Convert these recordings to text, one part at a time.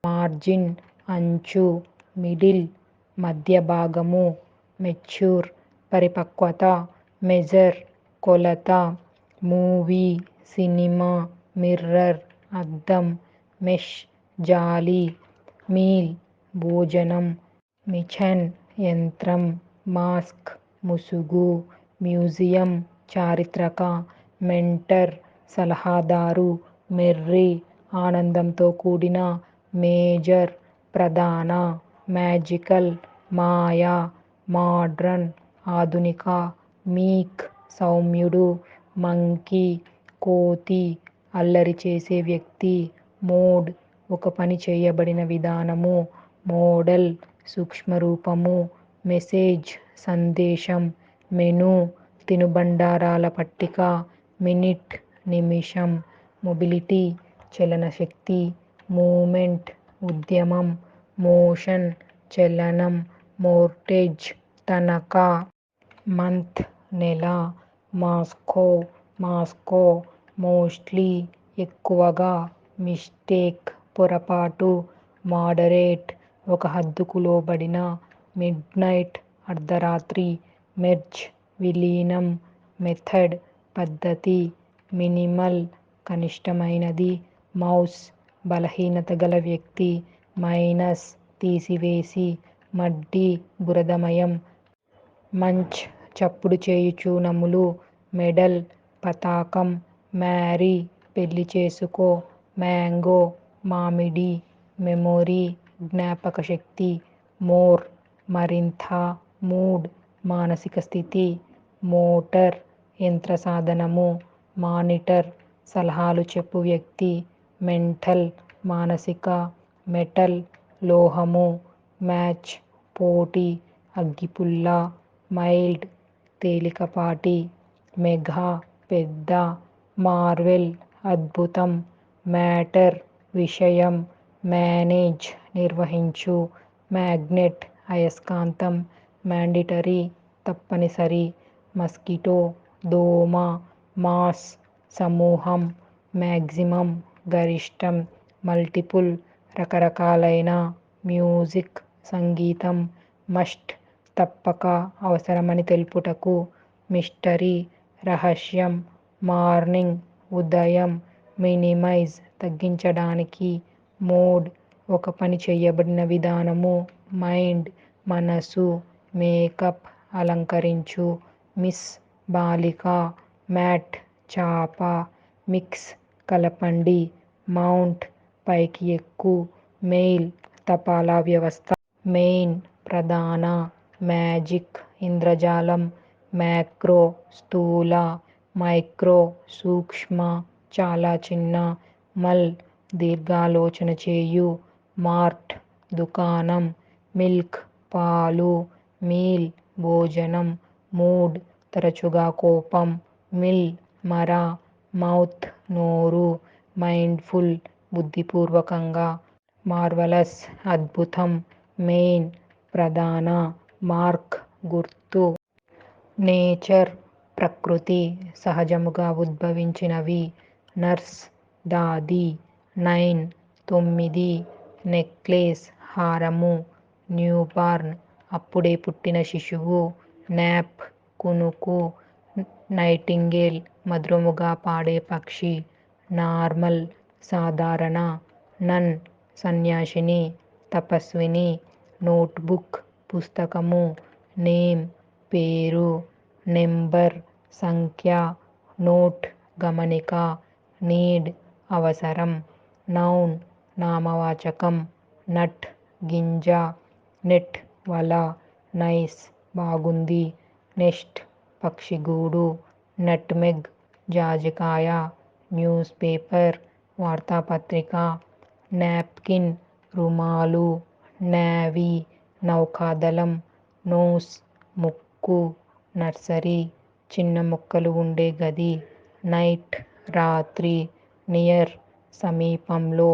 Margin అంచు, middle మధ్య భాగము, మెచ్యూర్ పరిపక్వత, మెజర్ కొలత, మూవీ సినిమా, మిర్రర్ అద్దం, మెష్ జాలి, మీల్ భోజనం, మిచెన్ యంత్రం, మాస్క్ ముసుగు, మ్యూజియం చారిత్రక, మెంటర్ సలహాదారు, మెర్రీ ఆనందంతో కూడిన, మేజర్ ప్రధాన, మ్యాజికల్ మాయ, మాడ్రన్ ఆధునిక, మీక్ సౌమ్యుడు, మంకీ కోతి అల్లరి చేసే వ్యక్తి, మోడ్ ఒక పని చేయబడిన విధానము, మోడల్ సూక్ష్మరూపము, మెసేజ్ సందేశం, మెనూ తినుబండారాల పట్టిక, మినిట్ నిమిషం, మొబిలిటీ చలనశక్తి, మూమెంట్ ఉద్యమం, మోషన్ చలనం, మోర్టేజ్ తనఖా, మంత్ నెల, మాస్కో మోస్ట్లీ ఎక్కువగా, మిస్టేక్ పొరపాటు, మోడరేట్ ఒక హద్దుకు లోబడిన, మిడ్నైట్ అర్ధరాత్రి, మెర్జ్ విలీనం, మెథడ్ పద్ధతి, మినిమల్ కనిష్టమైనది, మౌస్ బలహీనత గల వ్యక్తి, మైనస్ తీసివేసి, మడ్డి బురదమయం, మంచ్ చప్పుడు చేయుచు నములు, మెడల్ పతాకం, మ్యారీ పెళ్లి చేసుకో, మ్యాంగో మామిడి, మెమొరీ జ్ఞాపకశక్తి, మోర్ మరింత, మూడ్ మానసిక స్థితి, మోటర్ యంత్రసాధనము, మానిటర్ సలహాలు చెప్పు వ్యక్తి, మెంటల్ మానసిక, మెటల్ లోహము, మ్యాచ్ పోటీ అగ్గిపుల్ల, మైల్డ్ తేలికపాటి, మెగా పెద్ద, మార్వెల్ అద్భుతం, మ్యాటర్ విషయం, మేనేజ్ నిర్వహించు, మ్యాగ్నెట్ అయస్కాంతం, మాండిటరీ తప్పనిసరి, మస్కిటో దోమ, మాస్ సమూహం, మాక్సిమం గరిష్టం, మల్టిపుల్ రకరకాలైన, మ్యూజిక్ సంగీతం, మస్ట్ తప్పక అవసరమని తెలుపుటకు, మిస్టరీ రహస్యం, మార్నింగ్ ఉదయం, మినిమైజ్ తగ్గించడానికి, మోడ్ ఒక పని చేయబడిన విధానము, మైండ్ మనసు, మేకప్ అలంకరించు, మిస్ బాలిక, మ్యాట్ చాప, మిక్స్ కలపండి, మౌంట్ పైకి ఎక్కు, మెయిల్ తపాలా వ్యవస్థ, మెయిన్ ప్రధాన, మ్యాజిక్ ఇంద్రజాలం, మ్యాక్రో స్థూల, మైక్రో సూక్ష్మ చాలా చిన్న, మల్ దీర్ఘాలోచన చేయు, మార్ట్ దుకాణం, మిల్క్ పాలు, మీల్ భోజనం, మూడ్ తరచుగా కోపం, మిల్ మర, మౌత్ నోరు, మైండ్ఫుల్ బుద్ధిపూర్వకంగా, మార్వలస్ అద్భుతం, మెయిన్ ప్రధాన, మార్క్ గుర్తు, నేచర్ ప్రకృతి సహజముగా ఉద్భవించినవి, నర్స్ దాది, 9 నెక్లెస్ హారము, న్యూబార్న్ అప్పుడే పుట్టిన శిశువు, నాప్ కునుకు, నైటింగేల్ మధురముగా పాడే పక్షి, నార్మల్ సాధారణ, నన్ సన్యాసిని తపస్విని, నోట్బుక్ పుస్తకము, నేమ్ పేరు, నెంబర్ సంఖ్య, నోట్ గమనిక, నీడ్ అవసరం, నౌన్ నామవాచకం, నట్ గింజ, నెట్ వల, నైస్ బాగుంది, నెస్ట్ పక్షిగూడు, నట్మెగ్ జాజికాయ, న్యూస్ పేపర్ వార్తాపత్రిక, నాప్కిన్ రుమాలు, నేవీ నౌకాదళం, నోస్ ముక్కు, నర్సరీ చిన్న మొక్కలు ఉండే గది, నైట్ రాత్రి, నియర్ సమీపంలో,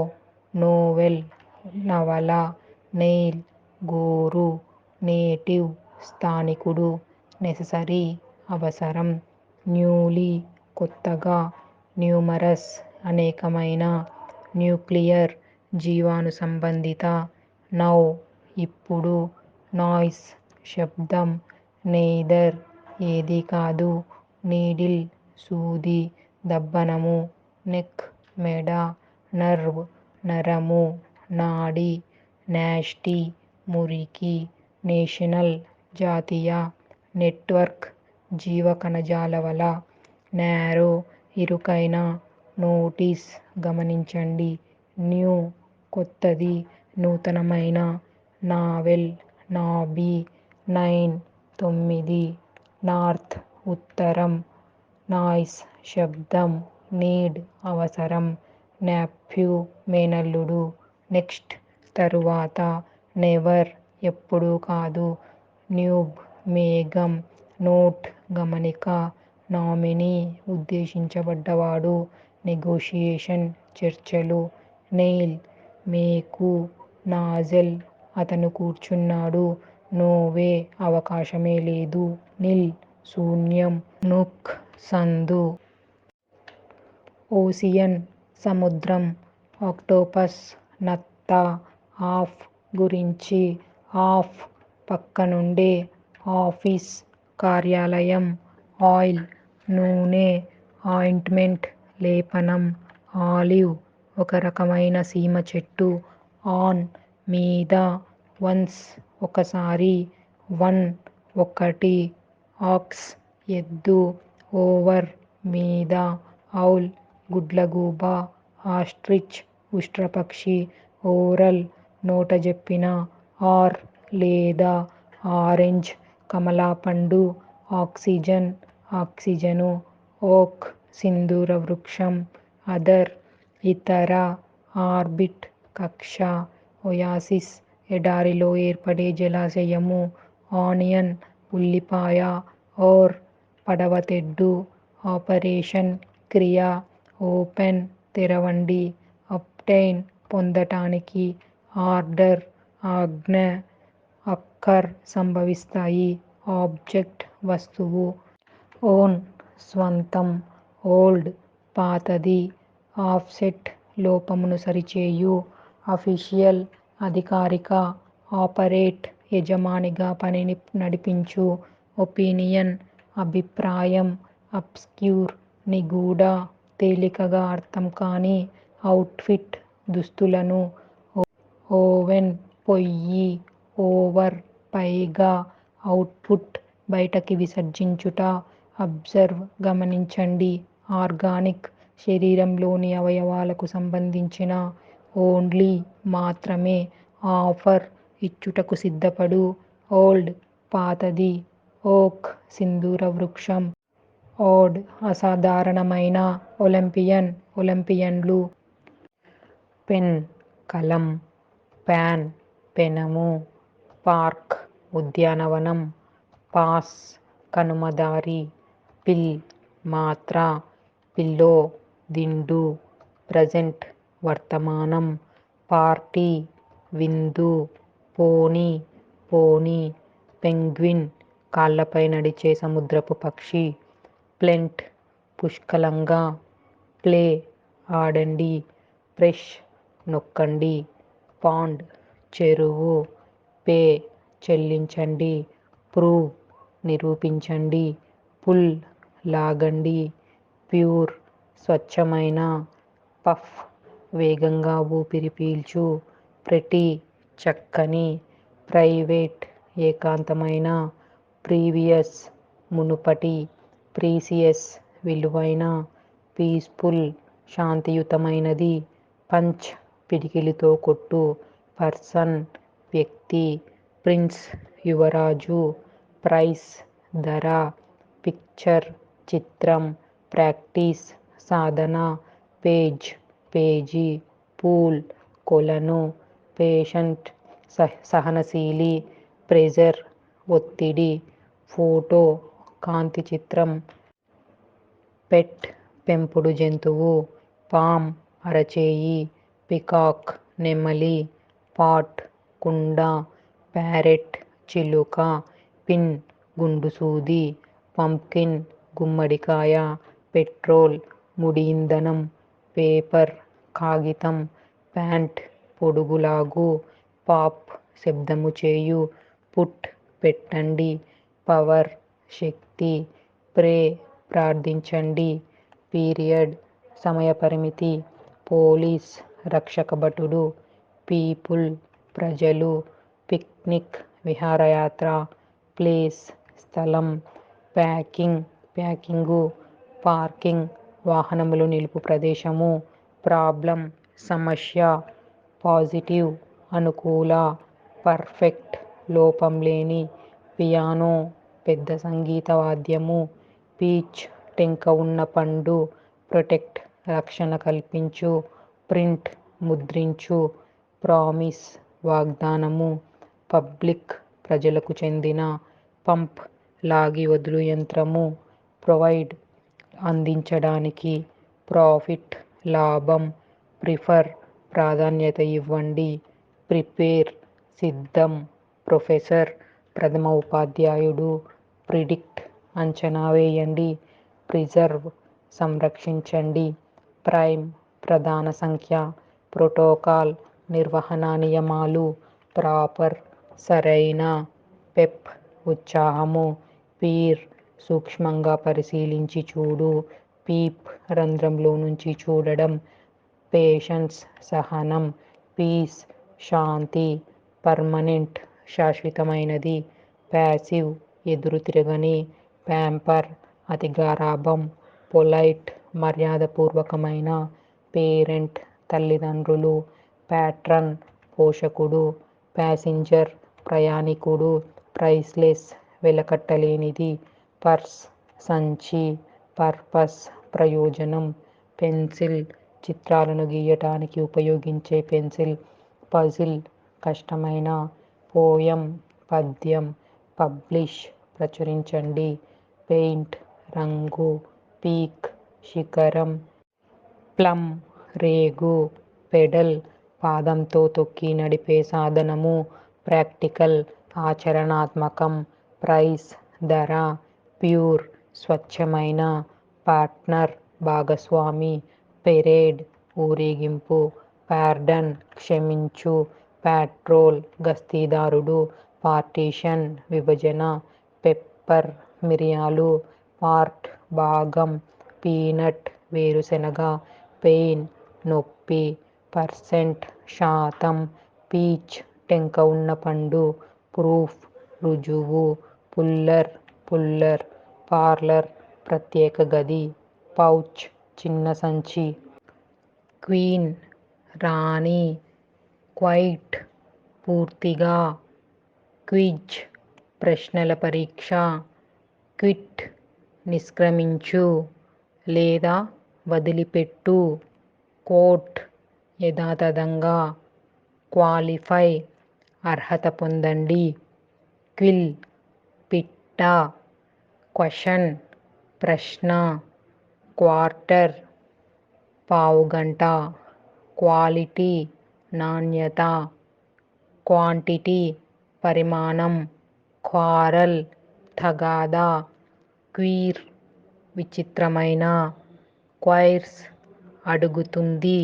నోవెల్ నవల, నెయిల్ గోరు, నేటివ్ స్థానికుడు, నెససరీ అవసరం, న్యూలీ కొత్తగా, న్యూమరస్ అనేకమైన, న్యూక్లియర్ జీవాణు సంబంధిత. నౌ ఇప్పుడు. నాయిస్ శబ్దం. నెయిదర్ ఏదీ కాదు. నీడిల్ సూది దబ్బనము. నెక్ మెడ. నర్వ్ నరము. నాడి. నాస్టీ మురికి. నేషనల్ జాతీయ. నెట్వర్క్ జీవకణజాల వల. నారో ఇరుకైన. నోటీస్ గమనించండి. న్యూ కొత్తది నూతనమైన. నావెల్ నాబీ. 9 9. నార్త్ ఉత్తరం. నాయిస్ శబ్దం. నీడ్ అవసరం. నెఫ్యూ మేనల్లుడు. నెక్స్ట్ తరువాత. నెవర్ ఎప్పుడూ కాదు. న్యూబ్ మేఘం. నోట్ గమనిక. నామినీ ఉద్దేశించబడ్డవాడు. నెగోషియేషన్ చర్చలు. నెయిల్ మేకు. నాజెల్ అతను కూర్చున్నాడు. నోవే అవకాశమే లేదు. నిల్ శూన్యం. నుక్ సందు. ఓసియన్ సముద్రం. ఆక్టోపస్ నత్త. ఆఫ్ గురించి. ఆఫ్ పక్కనుండే. ఆఫీస్ కార్యాలయం. ఆయిల్ నూనె. ఆయింట్మెంట్ లేపనం. ఆలివ్ ఒక రకమైన సీమ చెట్టు. ఆన్ మీద. వన్స్ ఒకసారి. వన్ ఒకటి. ఆక్స్ ఎద్దు. ఓవర్ మీద. ఔల్ గుడ్లగూబ. ఆస్ట్రిచ్ ఉష్ట్రపక్షి. ఓరల్ నోటజెప్పిన. ఆర్ లేదా. ఆరెంజ్ కమలాపండు. Oxygen oxygen. ఓక్ సింధూర వృక్షం. అదర్ ఇతర. ఆర్బిట్ కక్ష. ఒయాసిస్ ఎడారిలో ఏర్పడే జలాశయము. ఆనియన్ ఉల్లిపాయ. ఓర్ పడవ తెడ్డు. ఆపరేషన్ క్రియ. ఓపెన్ తెరవండి. అబ్టైన్ పొందటానికి. ఆర్డర్ ఆజ్ఞ. అక్కర్ సంభవిస్తాయి. ఆబ్జెక్ట్ వస్తువు. ఓన్ స్వంతం. ఓల్డ్ పాతది. ఆఫ్సెట్ లోపమును సరిచేయు. అఫీషియల్ అధికారిక. ఆపరేట్ యజమానిగా పనిని నడిపించు. ఒపీనియన్ అభిప్రాయం. అబ్స్క్యూర్ నిగూఢ. తేలికగా అర్థం కాని. అవుట్ఫిట్ దుస్తులను. ఓవెన్ పొయ్యి. ఓవర్ పైగా. అవుట్పుట్ బయటకి విసర్జించుట. అబ్జర్వ్ గమనించండి. ఆర్గానిక్ శరీరంలోని అవయవాలకు సంబంధించిన. ఓన్లీ మాత్రమే. ఆఫర్ ఇచ్చుటకు సిద్ధపడు. ఓల్డ్ పాతది. ఓక్ సింధూర వృక్షం. ఓడ్ అసాధారణమైన. ఒలింపియన్ ఒలింపియన్లు. పెన్ కలం. పాన్ పెనము. పార్క్ ఉద్యానవనం. పాస్ కనుమదారి. పిల్ మాత్ర. పిల్లో దిండు. ప్రజెంట్ వర్తమానం. పార్టీ విందు. పోనీ పోనీ. పెంగ్విన్ కాళ్ళపై నడిచే సముద్రపు పక్షి. ప్లెంట్ పుష్కలంగా. ప్లే ఆడండి. ప్రెష్ నొక్కండి. పాండ్ చెరువు. పే చెల్లించండి. ప్రూవ్ నిరూపించండి. పుల్ లాగండి. ప్యూర్ స్వచ్ఛమైన. పఫ్ వేగంగా ఊపిరి పీల్చు. ప్రెటీ చక్కని. ప్రైవేట్ ఏకాంతమైన. ప్రీవియస్ మునుపటి. ప్రీసియస్ విలువైన. పీస్ఫుల్ శాంతియుతమైనది. పంచ్ పిడికిలితో కొట్టు. పర్సన్ వ్యక్తి. ప్రిన్స్ యువరాజు. ప్రైస్ ధర. పిక్చర్ చిత్రం. ప్రాక్టీస్ సాధన. పేజ్ పేజీ. పూల్ కొలను. పేషెంట్ సహనశీలి. ప్రెజర్ ఒత్తిడి. ఫోటో కాంతి చిత్రం. పెట్ పెంపుడు జంతువు. పామ్ అరచేయి. పికాక్ నెమలి. పాట్ కుండ. ప్యారెట్ చిలుక. పిన్ గుండుసూది. పంప్కిన్ గుమ్మడికాయ. పెట్రోల్ ముడి ఇంధనం. పేపర్ కాగితం. ప్యాంట్ పొడుగులాగు, పాప్ శబ్దము చేయు, పుట్ పెట్టండి, పవర్ శక్తి, ప్రే ప్రార్థించండి, పీరియడ్ సమయపరిమితి, పోలీస్ రక్షక భటుడు, పీపుల్ ప్రజలు, పిక్నిక్ విహారయాత్ర, ప్లేస్ స్థలం, ప్యాకింగు, పార్కింగ్ వాహనములు నిలుపు ప్రదేశము, ప్రాబ్లం సమస్య, పాజిటివ్ అనుకూల, పర్ఫెక్ట్ లోపం లేని, పియానో పెద్ద సంగీత వాద్యము, పీచ్ టెంక ఉన్న పండు, ప్రొటెక్ట్ రక్షణ కల్పించు, ప్రింట్ ముద్రించు, ప్రామిస్ వాగ్దానము, పబ్లిక్ ప్రజలకు చెందిన, పంప్ లాగి వదులు యంత్రము, ప్రొవైడ్ అందించడానికి, ప్రాఫిట్ లాభం, ప్రిఫర్ ప్రాధాన్యత ఇవ్వండి, ప్రిపేర్ సిద్ధం, ప్రొఫెసర్ ప్రథమ ఉపాధ్యాయుడు, ప్రిడిక్ట్ అంచనా వేయండి, ప్రిజర్వ్ సంరక్షించండి, ప్రైమ్ ప్రధాన సంఖ్య, ప్రోటోకాల్ నిర్వహణా నియమాలు, ప్రాపర్ సరైన, పెప్ ఉత్సాహము, పీర్ సూక్ష్మంగా పరిశీలించి చూడు, పీప్ రంధ్రంలో నుంచి చూడడం, పేషెన్స్ సహనం, పీస్ శాంతి, పర్మనెంట్ శాశ్వతమైనది, ప్యాసివ్ ఎదురు తిరగని, ప్యాంపర్ అతి గారాబం, పొలైట్ మర్యాదపూర్వకమైన, పేరెంట్ తల్లిదండ్రులు, ప్యాట్రన్ పోషకుడు, ప్యాసింజర్ ప్రయాణికుడు, ప్రైస్లెస్ వెలకట్టలేనిది, పర్స్ సంచి, పర్పస్ ప్రయోజనం, పెన్సిల్ చిత్రాలను గీయటానికి ఉపయోగించే పెన్సిల్, పజిల్ కష్టమైన, పోయం పద్యం, పబ్లిష్ ప్రచురించండి, పెయింట్ రంగు, పీక్ శిఖరం, ప్లమ్ రేగు, పెడల్ పాదంతో తొక్కి నడిపే సాధనము, ప్రాక్టికల్ ఆచరణాత్మకం, ప్రైస్ ధర, ప్యూర్ స్వచ్ఛమైన, పార్ట్నర్ భాగస్వామి, పెరేడ్ ఊరేగింపు, పార్డన్ క్షమించు, పాట్రోల్ గస్తీదారుడు, పార్టీషన్ విభజన, పెప్పర్ మిరియాలు, పార్ట్ భాగం, పీనట్ వేరుశెనగ, పెయిన్ నొప్పి, పర్సెంట్ శాతం, పీచ్ టెంక ఉన్న పండు, ప్రూఫ్ రుజువు, పుల్లర్, పార్లర్ ప్రత్యేక గది, పౌచ్ చిన్న సంచి, క్వీన్ రాణి, క్వైట్ పూర్తిగా, క్విజ్ ప్రశ్నల పరీక్ష, క్విట్ నిష్క్రమించు లేదా వదిలిపెట్టు, కోట్ యథాతథంగా, క్వాలిఫై అర్హత పొందండి, క్విల్ పిట్ట, క్వశ్చన్ ప్రశ్న, క్వార్టర్ పావుగంట, క్వాలిటీ నాణ్యత, క్వాంటిటీ పరిమాణం, క్వారల్ తగాదా, క్వీర్ విచిత్రమైన, క్వైర్స్ అడుగుతుంది,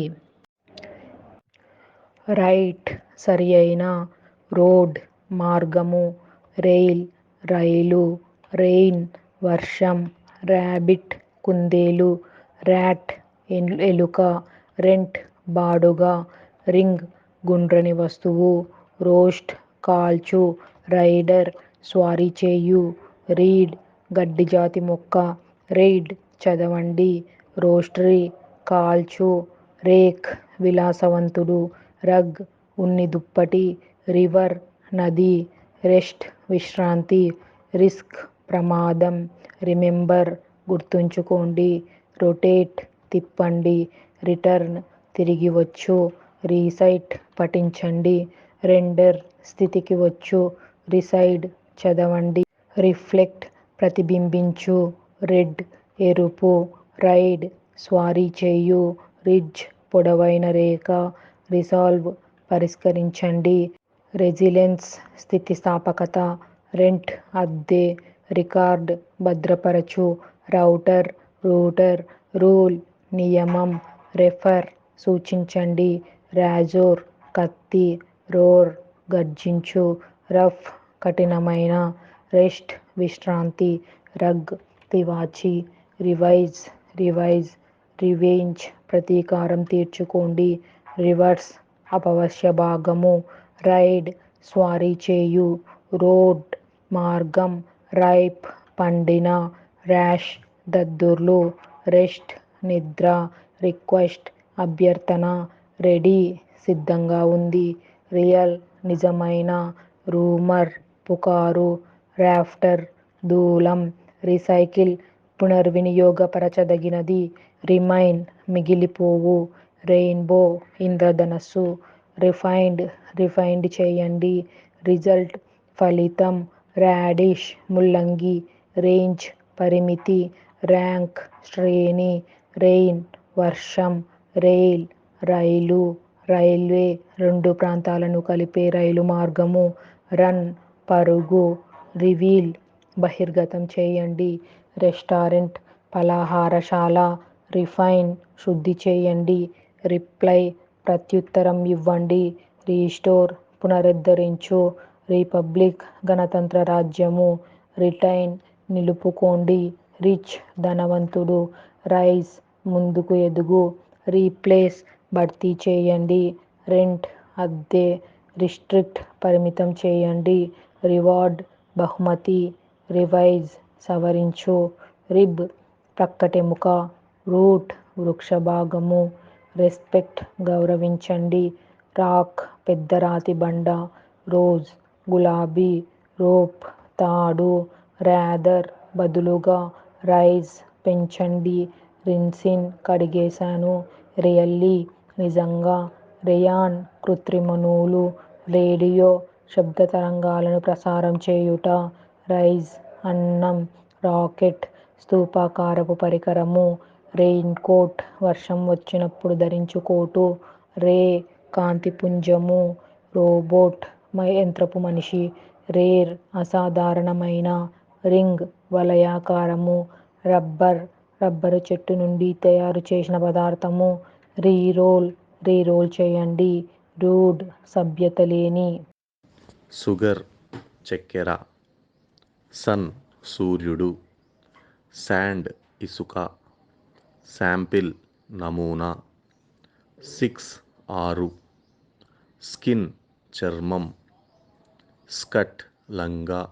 రైట్ సరియైన, రోడ్ మార్గము, రెయిల్ రైలు, రెయిన్ వర్షం, ర్యాబిట్ కుందేలు, ర్యాట్ ఎలుక, రెంట్ బాడుగ, రింగ్ గుండ్రని వస్తువు, రోస్ట్ కాల్చు, రైడర్ స్వారీ చేయు, రీడ్ గడ్డి జాతి మొక్క, రెయిడ్ చదవండి, రోస్టరీ కాల్చు, రేక్ విలాసవంతుడు, రగ్ ఉన్ని దుప్పటి, రివర్ నది, రెస్ట్ విశ్రాంతి, రిస్క్ ప్రమాదం, రిమెంబర్ గుర్తుంచుకోండి, రొటేట్ తిప్పండి, రిటర్న్ తిరిగి వచ్చు, రీసైట్ పఠించండి, రెండర్ స్థితికి వచ్చు, రిసైడ్ చదవండి, రిఫ్లెక్ట్ ప్రతిబింబించు, రెడ్ ఎరుపు, రైడ్ స్వారీ చేయు, రిడ్జ్ పొడవైన రేఖ, రిసాల్వ్ పరిష్కరించండి, రెసిలెన్స్ స్థితిస్థాపకత, రెంట్ అద్దె, రికార్డ్ భద్రపరచు, రౌటర్ రూటర్, రూల్ నియమం, రెఫర్ సూచించండి, రాజోర్ కత్తి, రోర్ గర్జించు, రఫ్ కఠినమైన, రెస్ట్ విశ్రాంతి, రగ్ తివాచి, రివైజ్ రివైజ్, రివెంజ్ ప్రతీకారం తీర్చుకోండి, రివర్స్ అపవశ్య భాగము, రైడ్ స్వారీ చేయు, రోడ్ మార్గం, రైప్ పండిన, ర్యాష్ దద్దుర్లు, రెస్ట్ నిద్ర, రిక్వెస్ట్ అభ్యర్థన, రెడీ సిద్ధంగా ఉంది, రియల్ నిజమైన, రూమర్ పుకారు, రాఫ్టర్ దూలం, రీసైకిల్ పునర్వినియోగపరచదగినది, రిమైన్ మిగిలిపోవు, రెయిన్బో ఇంద్రధనస్సు, రిఫైండ్ చేయండి, రిజల్ట్ ఫలితం, రాడిష్ ముల్లంగి, రేంజ్ పరిమితి, ర్యాంక్ శ్రేణి, రెయిన్ వర్షం, రెయిల్ రైలు, రైల్వే రెండు ప్రాంతాలను కలిపే రైలు మార్గము, రన్ పరుగు, రివీల్ బహిర్గతం చేయండి, రెస్టారెంట్ ఫలాహారశాల, రిఫైన్ శుద్ధి చేయండి, రిప్లై ప్రత్యుత్తరం ఇవ్వండి, రీస్టోర్ పునరుద్ధరించు, రిపబ్లిక్ గణతంత్ర రాజ్యము, రిటైన్ నిలుపుకోండి, రిచ్ ధనవంతుడు, రైజ్ ముందుకు ఎదుగు, రీప్లేస్ భర్తీ చేయండి, రెంట్ అద్దె, రిస్ట్రిక్ట్ పరిమితం చేయండి, రివార్డ్ బహుమతి, రివైజ్ సవరించు, రిబ్ ప్రక్కటెముక, రూట్ వృక్ష భాగము, రెస్పెక్ట్ గౌరవించండి, రాక్ పెద్ద రాతి బండ, రోజ్ గులాబీ, రోప్ తాడు, రాదర్ బదులుగా, రైజ్ పెంచండి, రిన్సిన్ కడిగేశాను, రియల్లీ నిజంగా, రేయాన్ కృత్రిమ నూలు, రేడియో శబ్ద తరంగాలను ప్రసారం చేయుట, రైజ్ అన్నం, రాకెట్ స్థూపాకారపు పరికరము, రెయిన్ కోట్ వర్షం వచ్చినప్పుడు ధరించు కోటు, రే కాంతిపుంజము, రోబోట్ యంత్రపు మనిషి, రేర్ అసాధారణమైన, రింగ్ వలయాకారము, రబ్బరు చెట్టు నుండి తయారు చేసిన పదార్థము, రీరోల్ చేయండి, రూడ్ సభ్యత లేని, షుగర్ చక్కెర, సన్ సూర్యుడు, శాండ్ ఇసుక, శాంపిల్ నమూనా, 6 స్కిన్ చర్మం, స్కర్ట్ లంగా,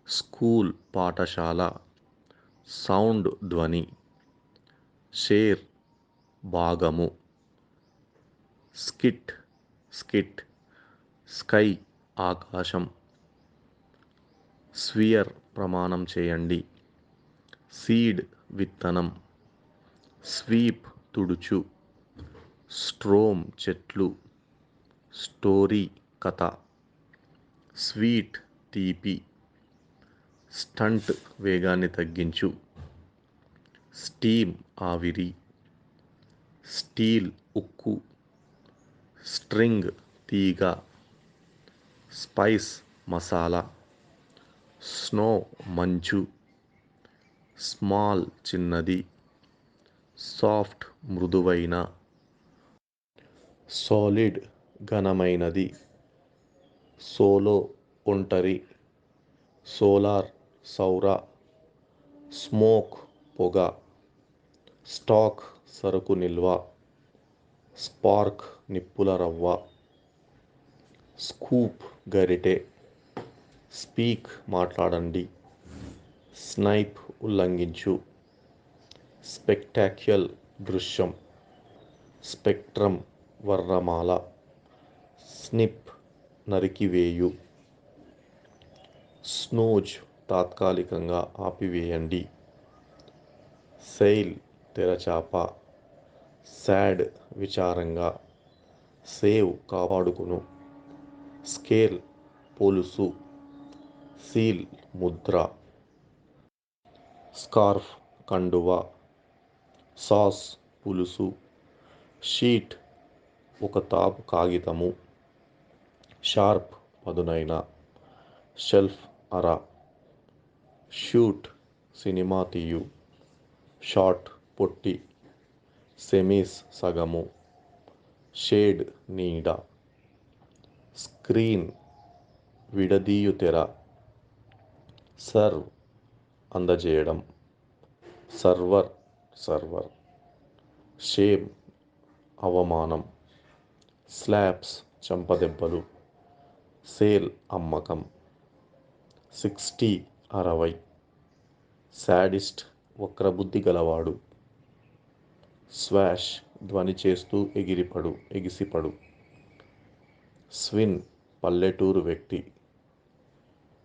స్కూల్ పాఠశాల, సౌండ్ ధ్వని, షేర్ భాగము, స్కిట్ స్కై ఆకాశం, స్వియర్ ప్రమాణం చేయండి, సీడ్ విత్తనం, స్వీప్ తుడుచు, స్ట్రోమ్ చెట్లు, స్టోరీ కథ, స్వీట్ తీపి, స్టంట్ వేగాన్ని తగ్గించు, స్టీమ్ ఆవిరి, స్టీల్ ఉక్కు, స్ట్రింగ్ తీగ, స్పైస్ మసాలా, స్నో మంచు, స్మాల్ చిన్నది, సాఫ్ట్ మృదువైన, సాలిడ్ ఘనమైనది, సోలో ఒంటరి, సోలార్ సౌర, స్మోక్ పొగ, స్టాక్ సరుకు నిల్వ, స్పార్క్ నిప్పుల రవ్వ, స్కూప్ గరిటె, స్పీక్ మాట్లాడండి, స్నైప్ ఉల్లంఘించు, స్పెక్టాక్యులర్ దృశ్యం, స్పెక్ట్రమ్ వర్ణమాల, స్నిప్ నరికివేయు, స్నూజ్ తాత్కాలికంగా ఆపివేయండి, సెయిల్ తెరచాప, సాడ్ విచారంగా, సేవ్ కాపాడుకును, స్కేల్ పొలుసు, సీల్ ముద్ర, స్కార్ఫ్ కండువ, సాస్ పులుసు, షీట్ ఒక తాపు కాగితము, షార్ప్ పదునైన, షెల్ఫ్ అర, షూట్ సినిమా తీయు, షార్ట్ పొట్టి, సెమీస్ సగము, షేడ్ నీడ. స్క్రీన్ విడదీయు తెర. సర్వ్ అందజేయడం. Server server. షేమ్ అవమానం. స్లాప్స్ చెంపదెబ్బలు. సేల్ అమ్మకం. 60 60. శాడిస్ట్ వక్రబుద్ధి గలవాడు. స్వాష్ ధ్వని చేస్తూ ఎగిసిపడు. స్విన్ పల్లెటూరు వ్యక్తి.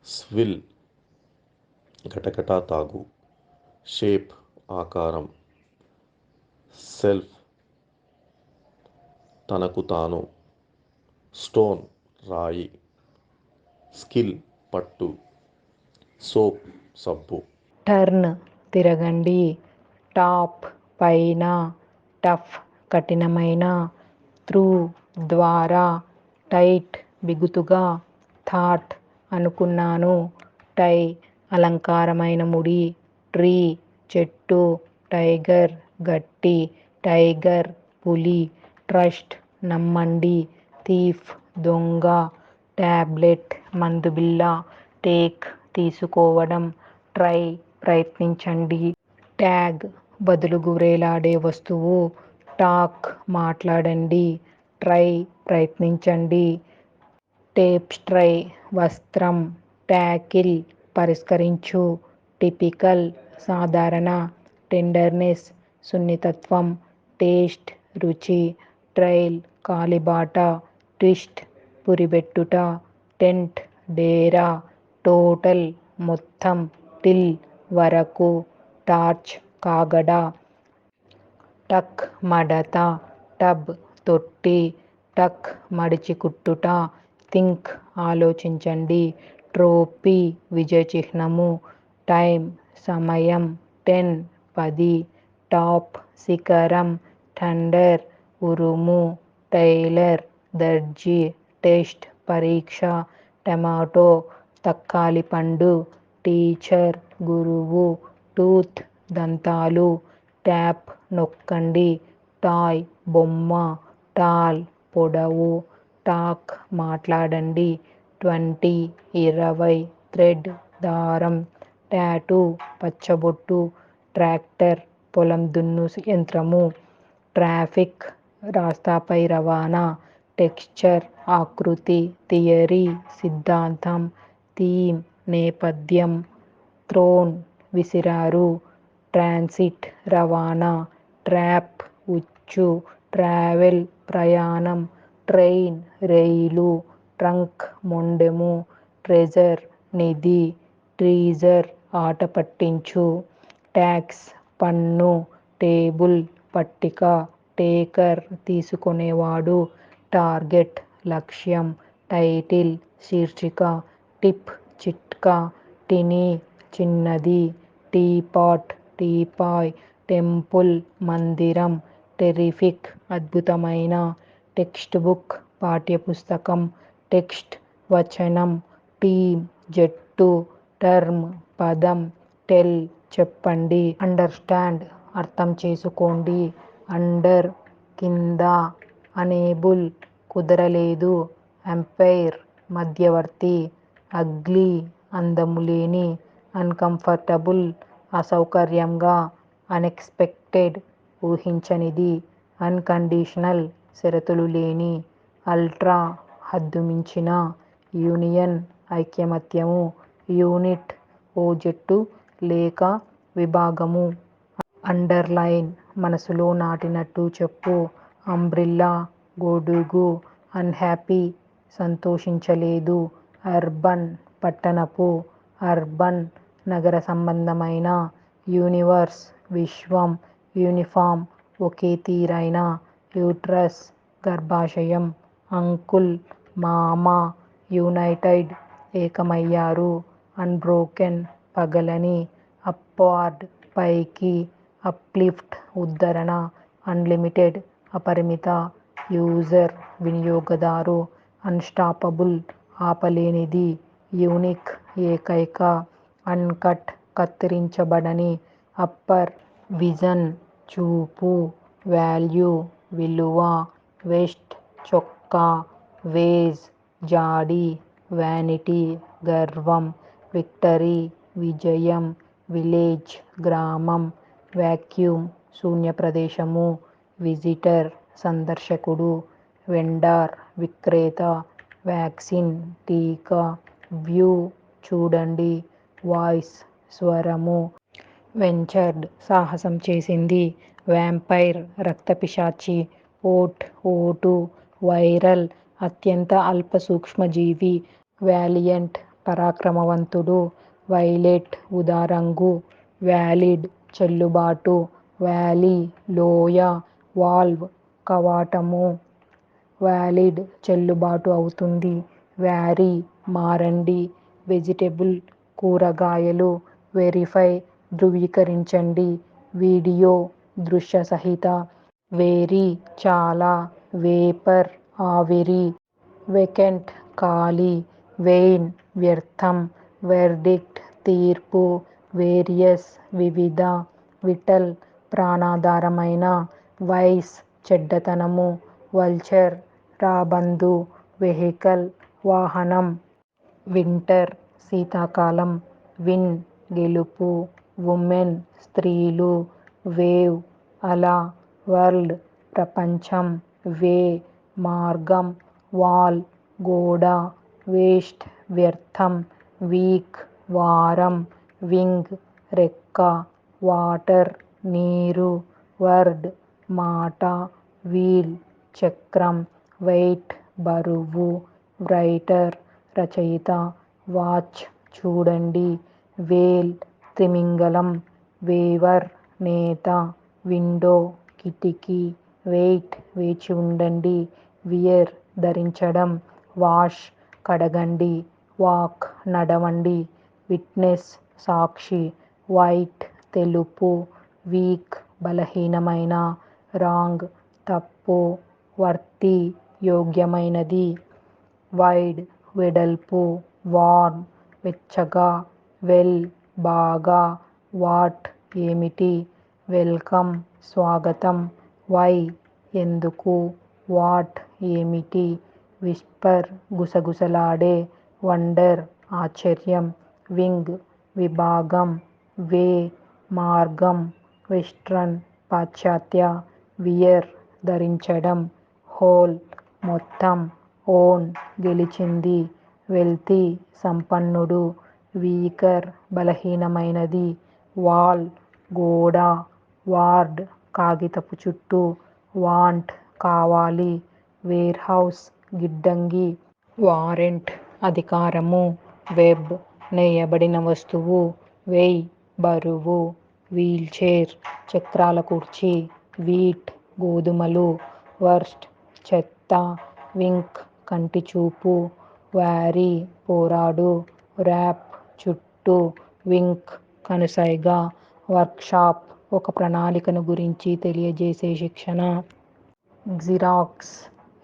స్విల్ గటగటా తాగు. షేప్ ఆకారం. సెల్ఫ్ తనకు తాను. స్టోన్ రాయి. స్కిల్ పట్టు. సోప్ సబ్బు. టర్న్ తిరగండి. టాప్ పైన. టఫ్ కఠినమైన. త్రూ ద్వారా. టైట్ బిగుతుగా. థాట్ అనుకున్నాను. టై అలంకారమైన ముడి. ట్రీ చెట్టు. టైగర్ గట్టి. టైగర్ పులి. ట్రస్ట్ నమ్మండి. థీఫ్ దొంగ. టాబ్లెట్ మందుబిళ్ళ. టేక్ తీసుకోవడం. ట్రై ప్రయత్నించండి. ట్యాగ్ బదులుగు వ్రేలాడే వస్తువు. టాక్ మాట్లాడండి. ట్రై ప్రయత్నించండి. టేప్స్ట్రై వస్త్రం. టాకిల్ పరిష్కరించు. టిపికల్ సాధారణ. టెండర్నెస్ సున్నితత్వం. టేస్ట్ రుచి. ట్రైల్ కాలిబాట. ట్విస్ట్ పురిబెట్టుట. టెంట్ డేరా. టోటల్ మొత్తం. టిల్ వరకు. టార్చ్ కాగడ. టక్ మడత. టబ్ తొట్టి. టక్ మడిచి కుట్టుట. థింక్ ఆలోచించండి. ట్రోఫీ విజయ చిహ్నము. టైం సమయం. 10 10. టాప్ శిఖరం. థండర్ ఉరుము. టైలర్ దర్జీ. టెస్ట్ పరీక్ష. టమాటో తక్కాలి పండు. టీచర్ గురువు. టూత్ దంతాలు. ట్యాప్ నొక్కండి. టాయ్ బొమ్మ. టాల్ పొడవు. టాక్ మాట్లాడండి. 20 20. థ్రెడ్ దారం. టాటూ పచ్చబొట్టు. ట్రాక్టర్ పొలం దున్ను యంత్రము. ట్రాఫిక్ రాస్తాపై రవాణా. టెక్స్చర్ ఆకృతి. థియరీ సిద్ధాంతం. థీమ్ నేపథ్యం. థ్రోన్ విసిరారు. ట్రాన్సిట్ రవాణా. ట్రాప్ ఉచ్చు. ట్రావెల్ ప్రయాణం. ట్రైన్ రైలు. ట్రంక్ మొండెము. ట్రెజర్ నిధి. ట్రీజర్ ఆట పట్టించు. ట్యాక్స్ పన్ను. టేబుల్ పట్టిక. టేకర్ తీసుకునేవాడు. టార్గెట్ లక్ష్యం. టైటిల్ శీర్షిక. టిప్ చిట్కా. టినీ చిన్నది. టీపాట్ టీపాయ్. టెంపుల్ మందిరం. టెరిఫిక్ అద్భుతమైన. టెక్స్ట్ బుక్ పాఠ్యపుస్తకం. టెక్స్ట్ వచనం. టీమ్ జట్టు. టర్మ్ పదం. టెల్ చెప్పండి. అండర్స్టాండ్ అర్థం చేసుకోండి. అండర్ కింద. అనేబుల్ కుదరలేదు. అంపైర్ మధ్యవర్తి. అగ్లీ అందము లేని. అన్కంఫర్టబుల్ అసౌకర్యంగా. అన్ఎక్స్పెక్టెడ్ ఊహించనిది. అన్కండిషనల్ షరతులు లేని. అల్ట్రా హద్దుమించిన. యూనియన్ ఐకమత్యము. యూనిట్ ఓ జట్టు లేక విభాగము. అండర్లైన్ మనసులో నాటినట్టు చెప్పు. అంబ్రిల్లా గొడుగు. అన్హ్యాపీ సంతోషించలేదు. అర్బన్ పట్టణపు. అర్బన్ నగర సంబంధమైన. యూనివర్స్ విశ్వం. యూనిఫామ్ ఒకే తీరైన. యూట్రస్ గర్భాశయం. అంకుల్ మామ. యునైటెడ్ ఏకమయ్యారు. అన్బ్రోకెన్ పగలని. అప్వార్డ్ పైకి. అప్లిఫ్ట్ ఉద్ధరణ. అన్లిమిటెడ్ అపరిమిత. యూజర్ వినియోగదారు. అన్స్టాపబుల్ ఆపలేనిది. యూనిక్ ఏకైక. అన్కట్ కత్తిరించబడని. అప్పర్ విజన్ చూపు. వాల్యూ విలువ. వెస్ట్ చొక్కా. వేజ్ జాడి, వ్యానిటీ, గర్వం, విక్టరీ, విజయం, విలేజ్, గ్రామం, వాక్యూమ్, శూన్య ప్రదేశము, విజిటర్, సందర్శకుడు, వెండార్, విక్రేత, వ్యాక్సిన్, టీకా, వ్యూ, చూడండి, వాయిస్, స్వరము, వెంచర్డ్, సాహసం చేసింది, వ్యాంపైర్, రక్తపిశాచి, ఓట్, ఓటు, వైరల్, అత్యంత అల్ప సూక్ష్మజీవి, వాలియంట్, పరాక్రమవంతుడు, వైలెట్, ఉదారంగు, వ్యాలిడ్, చెల్లుబాటు, వ్యాలీ, లోయ, వాల్వ్, కవాటము, వ్యాలిడ్, చెల్లుబాటు అవుతుంది, వ్యారీ, మారండి, వెజిటబుల్, కూరగాయలు, వెరిఫై, ధృవీకరించండి, వీడియో, దృశ్య సహిత, వేరీ, చాలా, వేపర్, ఆవిరి, వెకెంట్, ఖాళీ, వెయిన్, వ్యర్థం, వెర్డిక్ట్, తీర్పు, వేరియస్, వివిధ, విటల్, ప్రాణాధారమైన, వైస్, చెడ్డతనము, వల్చర్, రాబందు, వెహికల్, వాహనం, వింటర్, శీతాకాలం, విన్, గెలుపు, ఉమెన్, స్త్రీలు, వేవ్, అల, వరల్డ్, ప్రపంచం, వే, మార్గం, వాల్, గోడ, వేస్ట్, వ్యర్థం, వీక్, వారం, వింగ్, రెక్క, వాటర్, నీరు, వర్డ్, మాట, వీల్, చక్రం, వెయిట్, బరువు, రైటర్, రచయిత, వాచ్, చూడండి, వేల్, తిమింగలం, వేవర్, నేత, విండో, కిటికీ, వెయిట్, వేచి ఉండండి, వియర్, ధరించడం, వాష్, కడగండి, వాక్, నడవండి, విట్నెస్, సాక్షి, వైట్, తెలుపు, వీక్, బలహీనమైన, రాంగ్, తప్పు, వర్తి, యోగ్యమైనది, వైడ్, వెడల్పు, వార్మ్, వెచ్చగా, వెల్, బాగా, వాట్, ఏమిటి, వెల్కమ్, స్వాగతం, వై, ఎందుకు, వాట్, ఏమిటి, విస్పర్, గుసగుసలాడే, వండర్, ఆశ్చర్యం, వింగ్, విభాగం, వే, మార్గం, వెస్ట్రన్, పాశ్చాత్య, వియర్, ధరించడం, హోల్, మొత్తం, ఓన్, గెలిచింది, వెల్తీ, సంపన్నుడు, వీకర్, బలహీనమైనది, వాల్, గోడ, వార్డ్, కాగితపు చుట్టు, వాంట్, కావాలి, వేర్హౌస్, గిడ్డంగి, వారెంట్, అధికారము, వెబ్, నేయబడిన వస్తువు, వెయ్, బరువు, వీల్చైర్, చక్రాల కుర్చీ, వీట్, గోధుమలు, వర్స్ట్, చెత్త, వింక్, కంటి చూపు, వారీ, పోరాడు, ర్యాప్, చుట్టూ, వింక్, కనుసైగ, వర్క్షాప్, ఒక ప్రణాళికను గురించి తెలియజేసే శిక్షణ, జిరాక్స్,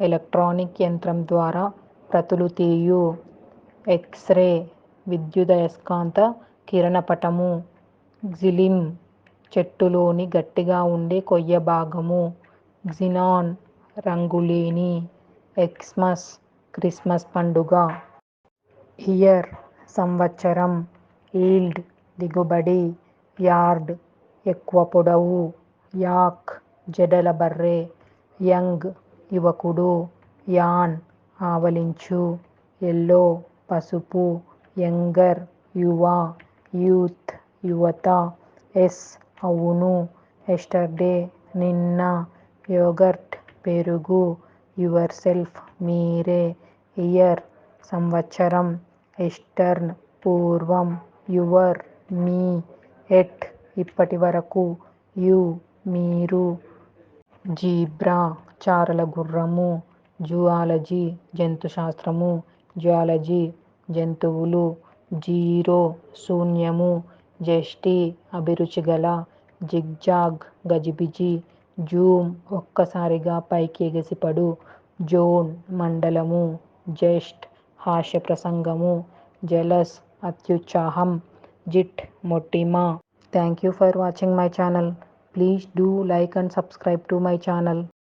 ఎలక్ట్రానిక్ యంత్రం ద్వారా ప్రతులు తీయు, ఎక్స్-రే, విద్యుదయస్కాంత కిరణపటము, గ్జిలిమ్, చెట్టులోని గట్టిగా ఉండే కొయ్య భాగము, గ్జినాన్, రంగులేని, ఎక్స్మస్, క్రిస్మస్ పండుగ, ఇయర్, సంవత్సరం, ఈల్డ్, దిగుబడి, యార్డ్, ఎక్కువ పొడవు, యాక్, జడల బర్రె, యంగ్, యువకుడు, యాన్, ఆవలించు, ఎల్లో, పసుపు, యంగర్, యువ, యూత్, యువత, ఎస్, అవును, ఎస్టర్డే, నిన్న, యోగర్ట్, పెరుగు, యువర్ సెల్ఫ్, మీరే, ఇయర్, సంవత్సరం, ఈస్టర్న్, పూర్వం, యువర్, మీ, ఎట్, ఇప్పటి వరకు, యు, మీరు, జీబ్రా, చారల గుర్రము, జుఆలజీ, జంతుశాస్త్రము, జియాలజీ, జంతువులు, జీరో, శూన్యము, జెస్టీ, అభిరుచిగల, జిగ్జాగ్, గజిబిజి, జూమ్, ఒక్కసారిగా పైకి ఎగసిపడు, జోన్, మండలము, జెస్ట్, హాస్య ప్రసంగము, జెలస్, అత్యుత్సాహం, JIT, మొటిమ. Thank you for watching my channel. Please do like and subscribe to my channel.